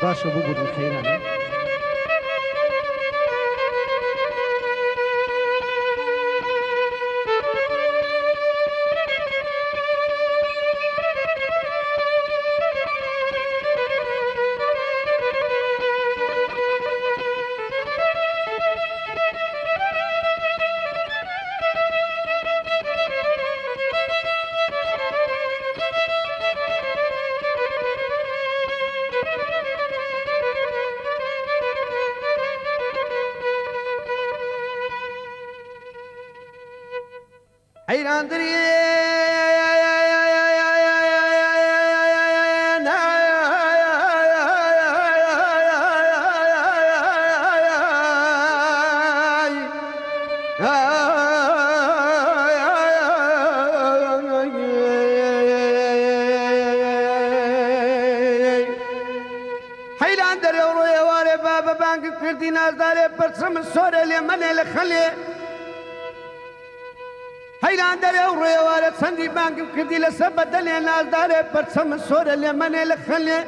باشە بوو بوو خەیرانە حیراندرێن حیران دەرێ و ڕۆیەوارێ با بە بانگت کردی نازدارێ پەرچەم سۆرە لێ مەلێ لە خەلێ حیران دەرێ و ڕێوارە چەندی بانگم کردی لەسەر بەدەلێ نازدارێ پەرچەم سۆرە لێ مەنێ لە خەلێ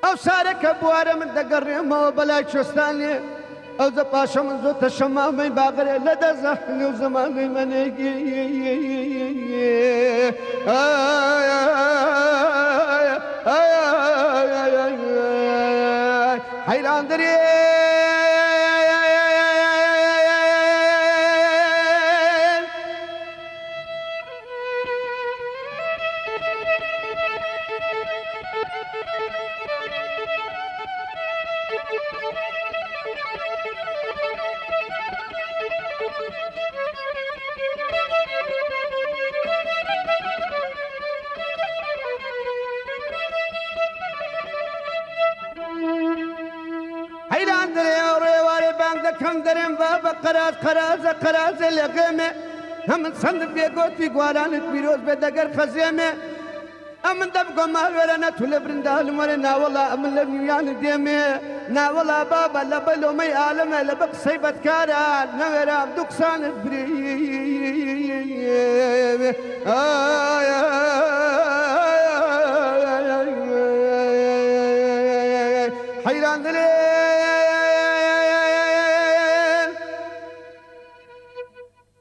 ئەو سارەکە بوارە من دەگەڕێمەوە بەلای کوێستان لێ ئەو زە پاشە من زۆتە شەمامەی باغرێ لە دەزەحلێ و زەمانەی منێگی حیران دەرێ حیران دەرێ ئەو ڕێوارێ بانگ دەکەم دەرێم با بە قەراز قەرازە قەرازە لەغێمێ هەمن چەندت بێگۆتی گوارانت پیرۆز بێ دەگەر خەزێمێ ئەمن دەبگۆ ماوێرە نەتو لە برندالم وەرێ ناوەڵا ئەمن لە نیویانت دێمێ ناوەڵا بابە لە بەلۆمەی عالەمە لە بە قسەی بەدکاران نەوێرە دوو قسانت بری حیران دەرێ